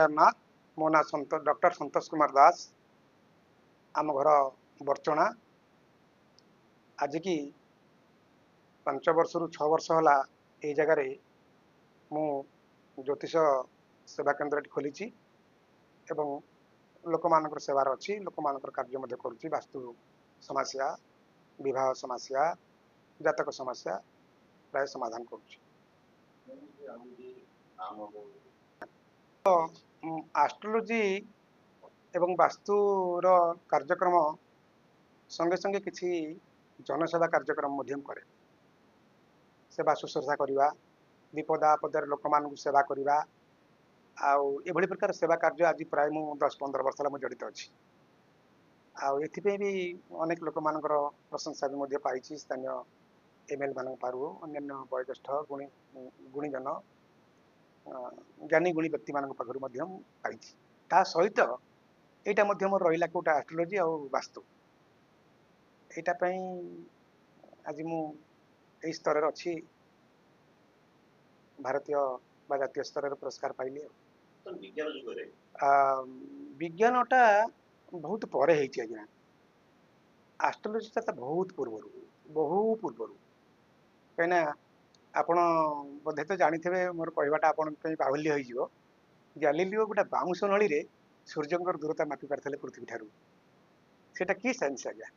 जगन्नाथ। मो ना डॉक्टर संतोष कुमार दास। आम घर बरचणा। आज की 5 वर्ष रु 6 वर्ष होला ए जगह मु ज्योतिष सेवा केन्द्र खोली एवं लोक मानकर सेवार अच्छी लोक मानकर कार्य मध्य करुच्ची। वास्तु समस्या, विवाह समस्या, जातक समस्या प्राय समाधान करुच्ची। एस्ट्रोलॉजी एवं वास्तुर कार्यक्रम संगे संगे किसी जनसेवा कार्यक्रम मध्यम करे। सेवा शुश्रूषा करवा, विपद आपदर लोक मान सेवा करवा आउ एभली प्रकार सेवा कार्य आज प्राय मु 10-15 वर्ष होला जड़ित अच्छी। आउ भी अनेक लोक मानकर प्रशंसा भी मध्य पाई। स्थानीय एमएल मान पारु अन्य वयोज्येष्ठ गुणीजन ज्ञानी गुणी व्यक्ति मान पाखु पाई। ता सहित एटा मध्य मोर रहिला कोटा एस्ट्रोलॉजी और वास्तु एटा पई आज मु एई स्तर अच्छी भारतीय बा जातीय स्तर पुरस्कार पाइली। विज्ञानटा बहुत पर आज्ञा एस्ट्रोलॉजीटा तो बहुत पूर्व कहीं आपण बोधे तो जानी मोर कहवाटा आपण बाहुल्य हो। गैलीलियो गोटे बाउंश नली रे सूर्यंकर दूरता मापी पारे पृथ्वी ठारू सेटा कि साइंस आज्ञा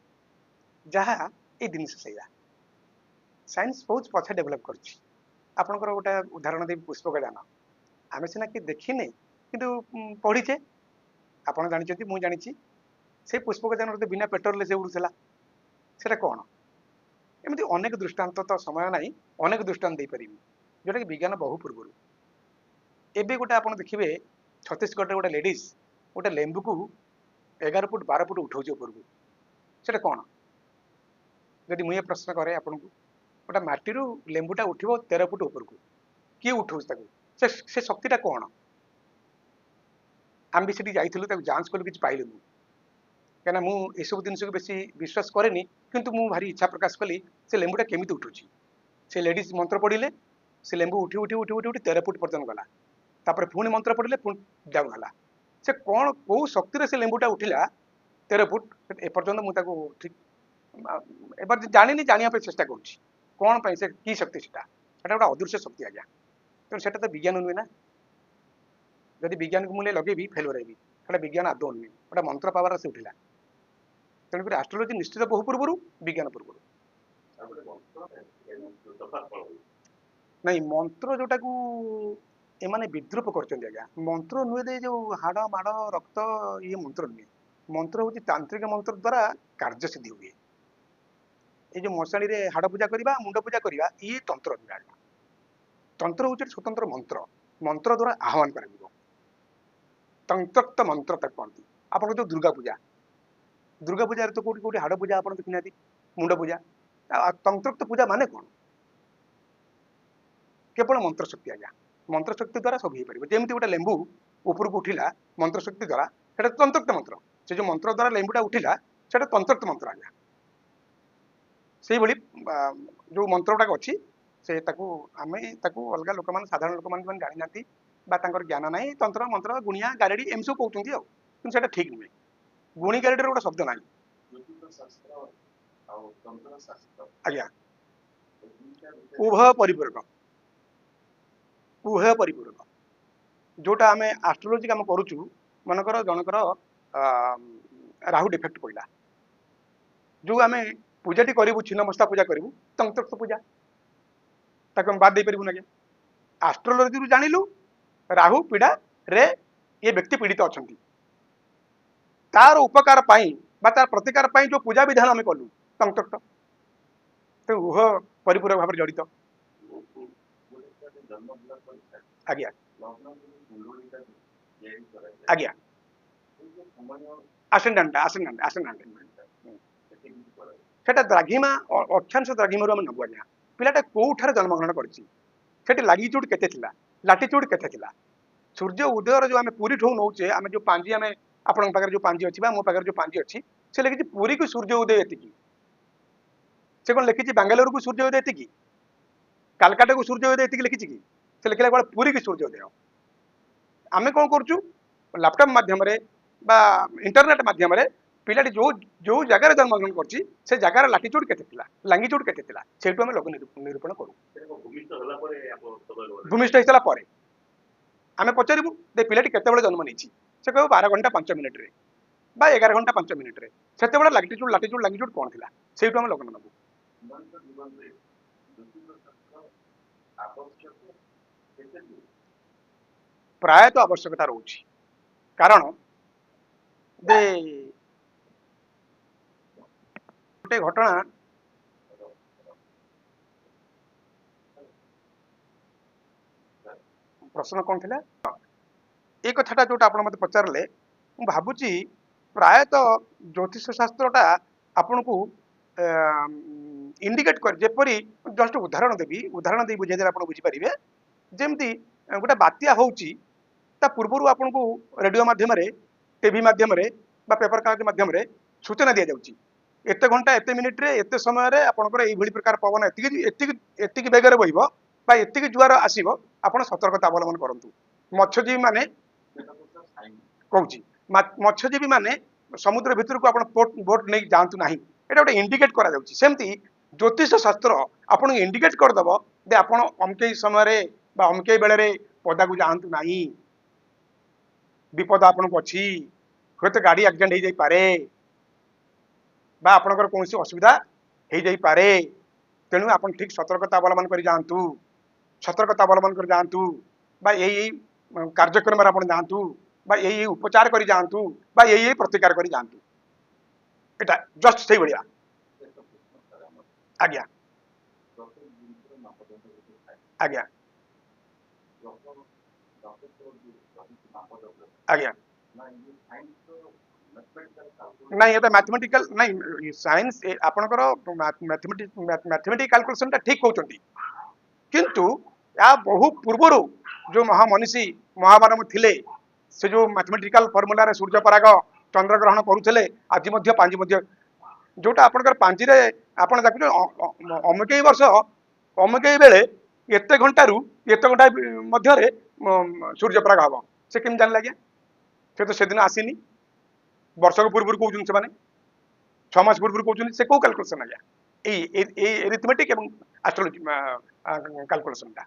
जहाँ ये जिनस साइंस बहुत पछे डेभलप कर। आपणकर गोटे उदाहरण देवी पुष्पक यान आम सीना कि देखने किंतु पढ़ीचे आपड़ जानी मुझे जानी से पुष्पक यान बिना पेट्रोल से उड़ूला सेटा कौन एमती अनेक दृष्टांत तो समय ना अनेक दृष्टांत दे पारि जोटा कि विज्ञान बहु पूर्व एवं गोटे आप देखिए छत्तीसगढ़ गोटे लेडीज गोटे लेंबू को 11 फुट 12 फुट उठाऊ ऊपर से कौन जदि मुझे प्रश्न करे आपन को गोटे मटी लेंबूटा उठो 13 फुट ऊपर को किए उठाऊ से शक्तिटा कौन आम भी सीठी जाइलु जांच कलु कि पाइलुनु कहीं मुझे सब जिन को बेसी विश्वास कैनि किंतु मु भारी इच्छा प्रकाश कली से लेंबूटा केमी उठुची से लेडीज मंत्र पढ़ले से लेंबू उठी उठी उठी उठी उठी 13 फुट पर्यटन गला तापर पुणी मंत्र पढ़ले पुणी डाउन गला से कौन कौ शक्ति से लेंबूटा उठिला 13 फुट एपर्तंत मुझे ठीक एबार जानी जाना चेष्टा करुँच कौन पाई से की शक्ति सेटा गोटे अदृश्य शक्ति आज्ञा तेणु सेटा तो विज्ञान नुहे ना जदि विज्ञान को मुझे लगे फेल रही गोटे विज्ञान आदौ नुहे गोटे मंत्र पावर से उठिला तेणुक एस्ट्रोलॉजी निश्चित बहु पूर्व विज्ञान पूर्व नहीं मंत्र जोटा को एमाने विद्रूप करछन्ती आज्ञा मंत्र नुहे दे जो हाड़ माड़ रक्त ये मंत्र नुहे मंत्र हूँ तांत्रिक मंत्र द्वारा कार्य सिद्धि हुए ये जो मशाणी रे हाड़ पूजा करवा मुंड पूजा करवा ये तंत्र नुहे आज्ञा तंत्र हूँ स्वतंत्र मंत्र मंत्र द्वारा आह्वान कर तंत्रक्त मंत्र तक कहती आप जो दुर्गा पूजा तो कौटी कौटी हाड़ पूजा आप देखी ना मुंड पूजा तंत्रोक्त पूजा माने कौन केवल मंत्र शक्ति आज्ञा मंत्र शक्ति द्वारा सब हो पार जमी गोटे लेंबू ऊपर को उठिला मंत्र शक्ति द्वारा से तंत्रोक्त मंत्र से जो मंत्र द्वारा लेंबूटा उठिला से तंत्रोक्त मंत्र आज्ञा से भाई जो मंत्र गुड़ाक अच्छी से आम अलग लोक मैंने साधारण लोक मैंने जानी ना ज्ञान ना तंत्र मंत्र गुणिया गारेडी एम सब कहते कि ठीक नुहे गुणी गारेडी गोटे शब्द ना आज्ञा उभय परिपूरक जोटा आम एस्ट्रोलॉजी काम करुचु मनकर जनकर राहु डिफेक्ट पड़ा जो आम पूजाटी करूँ छिन्नमस्ता पूजा करूँ तंत्रोक्त पूजा ताक बाद दे पारू ना एस्ट्रोलॉजी जानिलु राहु पीड़ा रे ये व्यक्ति पीड़ित अच्छा तार उपकार तार प्रतिकार जो पूजा विधान आम कलु तंत्रोक्त तो उह परिपूरक भाव जड़ित आज्ञा आज्ञा सेटा द्राघिमा अक्षांश द्राघिम आम नबू आज्ञा पिलाटा कौठार जन्मग्रहण कर लाटिट्यूड केते लाटिट्यूड केते सूर्य उदयर जो आम पुरी ठू नौचे आम जो पांजी आम आपण जो पांजी अच्छी मो पाखे जो पांजी अच्छी से लिखी पुरी को सूर्य उदय एति से कौन लिखी बांगालोर को सूर्य उदय एति कालकाटा को सूर्य उदय एति लिखी से लिखला पुरी की सूर्य उदय आम कौन करुचु लैपटॉप माध्यम बा इंटरनेट माध्यम पिलाटी जो जो जगह जन्मग्रहण करछि से जगार लाटिट्यूड केते थिला लैंगिट्यूड केते थिला सेटु हम लोक निरूपण करू भूमिष्ठ होइसला परे आमे पचारिबु दे पिलाटी केते बेले जन्म नेछि से कहू 12 घंटा 5 मिनिट रे बा 11 घंटा 5 मिनिट रे सेते बेले लाटिट्यूड लैंगिट्यूड कोन थिला सेटु हम लोक नबु प्राय तो आवश्यकता रहउछि कारण दे गोटे घटना प्रश्न कौन थिला ए कथाटा जोटा आपण मते पचारले मु भाबुची प्रायतः ज्योतिष शास्त्रटा आपनकू इंडिकेट कर जेपरी जस्ट उदाहरण दे बुझे आप बुझी पारे जमती गोटे बात्या होउची ता पूर्व आपनकू रेडियो माध्यम टीवी माध्यम पेपर कागज माध्यम सूचना दि जाउची एते घंटा एते मिनिट रे एते समय रे आपनकर एई भली प्रकार पवन एतिकी बेगर बहिबो बा एतिकी जुआर आसीबो आपण सतर्कता अवलंबन करंतु मत्स्यजीवी माने कहूची मत्स्यजीवी माने समुद्र भितर को आपण बोट नहीं जानतु नाही एटा गोटे इंडिकेट करा जाउची सेमती ज्योतिष शास्त्र आपण इंडिकेट कर दबो दे आपण अमके समय रे बा अमके बेले रे पदा को जानतु नाही विपद आपण को अछि होते गाड़ी एक्सीडेंट हो जाई पारे बा आपनकर कोनसी असुविधा हो जाई पारे तेणु आपण ठीक सतर्कता अवलंबन कर जानतु सतर्कता अवलंबन कर जानतु बा यही कार्यक्रम आपण जानतु बा यही उपचार कर जानतु बा यही प्रतिकार कर जानतु एटा जस्ट सही बढ़िया आज्ञा आज्ञा आज्ञा नहीं ये मैथमेटिकल नहीं साइंस आपनकर मैथमेटिकल कैलकुलेशन टा ठीक कहउचंती किंतु या बहु पूर्वरु जो महामनीषी महामानव थिले से जो मैथमेटिकल फॉर्मूला रे सूर्य पराग चंद्र ग्रहण करूथिले आज मध्य पांजी मध्य जोटा आपनकर पांजी रे आपन देखु अमकेई वर्ष अमकेई बेले एते घंटा रु एते घंटा मध्य रे सूर्य पराग हबो से केम जान लाग्या से तो सेदिन आसीनी वर्ष को पूर्व कहउछन से माने 6 मास पूर्व कहउछन से को कैलकुलेशन आया ए अरिथमेटिक एवं एस्ट्रोलॉजी कैलकुलेशन ता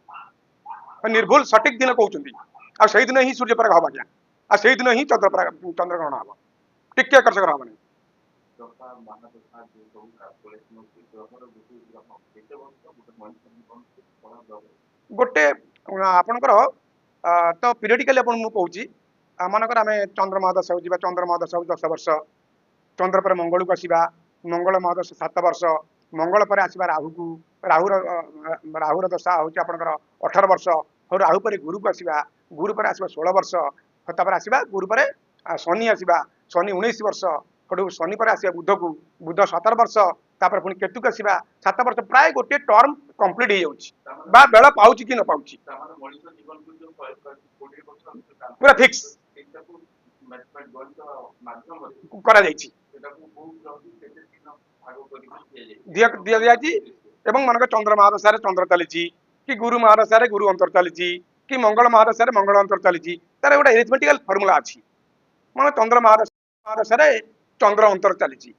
निर्भुल सटीक दिन कहउछन आ सेही दिन ही सूर्य पराग हबा गया आ सेही दिन ही चंद्र ग्रहण हबा टिके कर्षक हबा नहीं गोटे आपनकर तो पीरियडिकली आपण मु कहउची मानकर आम चंद्र महादशा हो चंद्र महादशा 10 वर्ष चंद्र पर मंगल को आसवा मंगल महादशा 7 वर्ष मंगल पर आसवा राहु को राहुर दशा हूँ आपंकर 18 वर्ष और राहु पर गुरु को आसवा गुरु पर आसवा 16 वर्ष आसवा गुरु पर शनि आसवा शनि 19 वर्ष शनि पर आसवा बुध को बुध 17 वर्ष तापर पुणी केतु को आसवा 7 वर्ष प्राय गोटे टर्म कंप्लीट हो जाउची बेल पाउची कि न पाउची पूरा फिक्स करा जाइछि दिया जाइछि एवं मानक चंद्र महादशा रे चंद्र चलीछि कि गुरु महादशा रे गुरु अंतर चलीछि कि मंगल महादशा रे मंगल अंतर चलीछि तार गोटे अरिथमेटिकल फार्मूला अछि माने चंद्र महादशा रे चंद्र अंतर चलीछि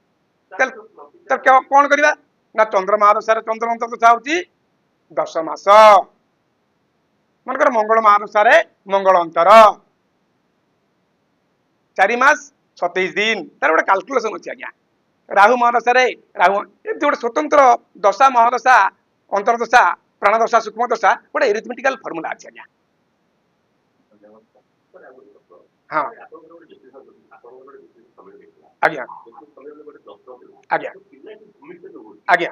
तर कोन करिवा ना चंद्र महादशा रे चंद्र अंतर दशा होछि 10 मास मनकर मंगल महादशा रे मंगल अंतर 4 मास 27 दिन तार गोटे कैलकुलेशन अछि आज्ञा राहु महादशा रे राहु एमती गोटे स्वतंत्र दशा महादशा अंतरदशा प्राणदशा सूक्ष्म दशा गोटे एरिथमेटिकल फॉर्मूला अछि आज्ञा हाँ आज्ञा आज्ञा आज्ञा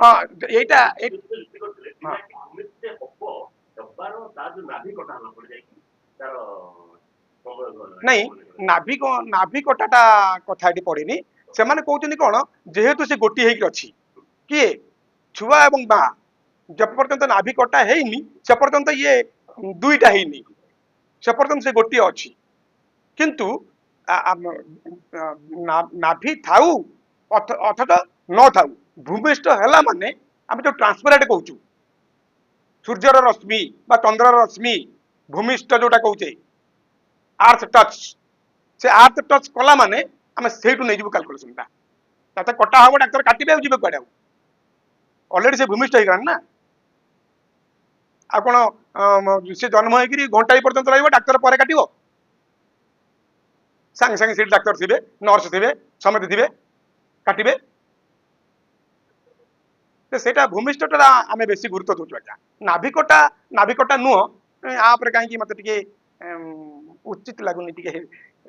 हाँ एटा नहीं नाभि कटाटा कथा पड़ेनि से माने कहते कौन जेहेतु से गोटी होगी अच्छी किए छुआ एवं माँ जब पर्यंत नाभि कटा है से पर्यंत ये दुईटा है से पर्यंत से गोटी अच्छी किंतु नाभि थाऊ अथच न थाऊ भूमिष्ठ है माने आम जो ट्रांसपेरेंट कहूँ सूर्यर रश्मि बा चंद्र रश्मि भूमिष्ठ जोटा कहूचे आर्थ टच से आर्थ टच कला माने आम से नहीं जीव कैलकुलेसन ताते कटा हम डाक्तर काटे जी कड़े अलरेडी से भूमिष्ठ हो ना आ कौन से जन्म होगी घंटा पर्यंत रही डाक्तर पर काट सांगे सांगे सीट डाक्तर थे नर्स थे समस्त थे काटे सेटा भूमिष्ठटा आम बेसी गुरुत्व दौचु आज्ञा नाभिकटा नुह आप कहीं मत उचित लगुनि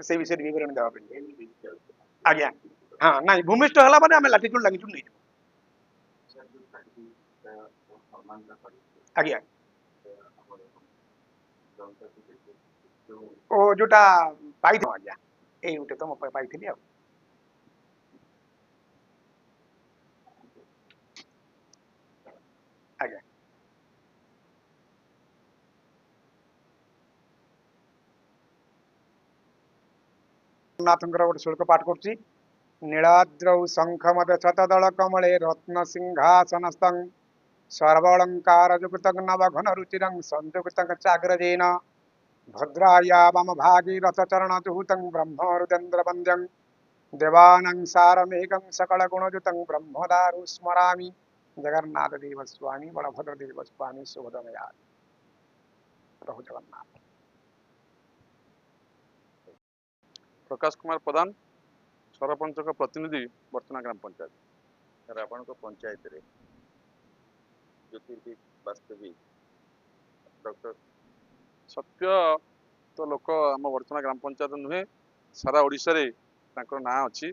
से विषय विवरण देवा आज्ञा हाँ ना भूमिष्ठ है आम लाटिट्यूड लंगिट्यूड नहीं आज्ञा ओ जोटा पाई आज्ञा ये गोटे तो मुझे पाई आज्ञा नाथंकर गोटे श्लोक पाठ करुच्ची नीलाद्रौ शंखमद शतदल कमले रत्न सिंहासनस्थं सर्वालंकारयुक्तं नवघन रुचिरं संयुक्तं चाग्रजेन भद्राया मम भागी रथचरणजुहुतं ब्रह्मरुद्रेन्द्रवन्द्यं देवानां सारमेकं सकलगुणयुतं ब्रह्मदारु स्मरामि जगन्नाथदेव स्वामी बलभद्रदेव स्वामी सुभद्रमया प्रभु जगन्नाथ। प्रकाश कुमार प्रधान सरपंच का प्रतिनिधि वर्चना ग्राम पंचायत। सर आपण पंचायत रे ज्योतिर्विद वास्तविक डॉक्टर सत्य तो लोक आम वर्चना ग्राम पंचायत नुहे सारा ओडिशा रे तांकर नाँ अच्छी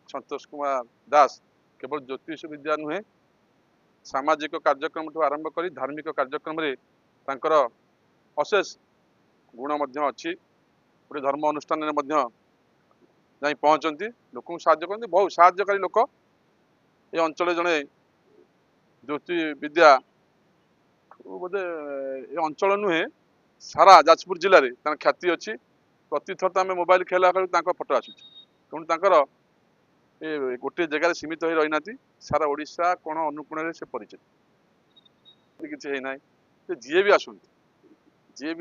संतोष कुमार दास केवल ज्योतिष विद्या नुहे सामाजिक कार्यक्रम ठू आरंभ करी धार्मिक कार्यक्रम रे तांकर अशेष गुण मध्य अच्छी गोटे धर्म अनुष्ठान रे मध्य जाई पहुंचती लोक साहाय्य करते बहुत साहाय्यकारी लोक ये अंचल जड़े ज्योति विद्या बोधे ये अंचल नुहे सारा जाजपुर जिले में ख्याति अच्छी प्रति थर तो आम मोबाइल खेला फोटो आसूँ तेणु ये गोटे जगार सीमित हो रही ना सारा ओडिशा कोण अनुकोण से परिचित किसी ना जी भी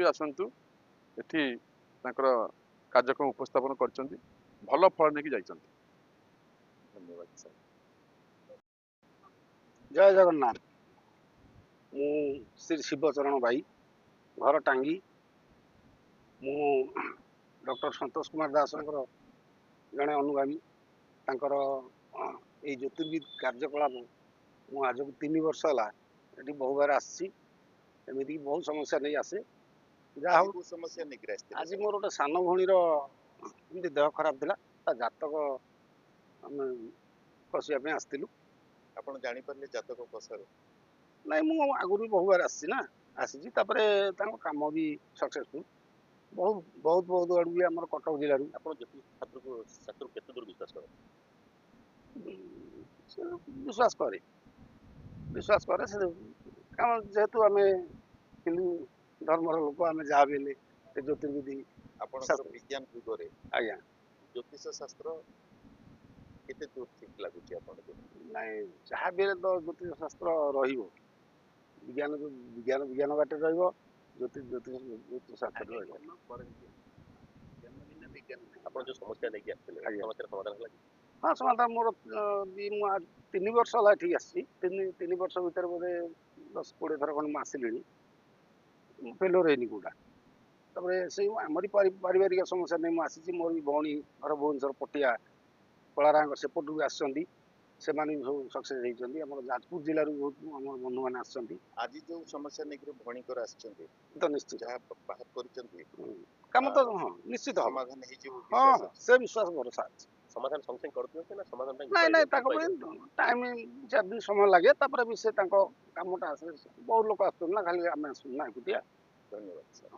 आसतु एठी कार्यक्रम उपस्थापन कर भल फल नहीं जाइछन्ति। धन्यवाद सर। जय जगन्नाथ। मु श्री शिवचरण भाई घर टांगी मु डॉक्टर संतोष कुमार दास जड़े अनुगामी तांकर ये ज्योतिर्विद कार्यकलाप मु आज 3 वर्ष है ये बहु बार आमती बहुत समस्या नहीं आसे जहा समस्या नहीं आज मोर गोटे सान भौणीर एमती देह खराब था जातक आम कषापी आसलु आपण जानी पारले जातक कसर नाई मु आगुरी बहु बार आसी काम भी सक्सेसफुल बहुत बहुत बहुत आड़ भी आम कटक जिलू आपण ज्योतिष शास्त्र को केते दूर विश्वास कर विश्वास करे से कारण जेहेतु आम हिंदू धर्मर लोक आम जहाँ भी ज्योतिर्विधि आपण शास्त्र। विज्ञान युग रे आज्ञा ज्योतिष शास्त्र केते दूर ठीक लागुची आपण नाई जहाँ भी तो ज्योतिष शास्त्र रहिबो विज्ञान विज्ञान विज्ञान बाटे रहिबो ज्योतिष शास्त्र रहिबो आपण जो समस्या लेके आछले समस्या समाधान होला हाँ समाधान मोर 3 वर्ष है ठीक आसी 3 वर्ष भर बोधे 10-20 थर खंड आसिली फेलोर है कौटा से आमरी पारिवारिक समस्या नहीं मुझे मोर भी भौणी घर भुवनेश्वर पटिया कलारांग सेपटू भी आसछन्ती से सब सक्सेस होती आम जाजपुर जिलूर बहुत आम बंधु मैंने आसछन्ती आज जो समस्या लेके भणीकर आछन्ती तो निश्चित जहाँ बाहर करछन्ती काम तो हाँ निश्चित हम समाधान हे जो हाँ से विश्वास भरोसा अछि समाधान संग करते ना समाधान नहीं नहीं टाइम 4 दिन समय लगे भी से कामटा आसे बहुत लोग आस ना खाली आम आस ना एकुटिया धन्यवाद सर।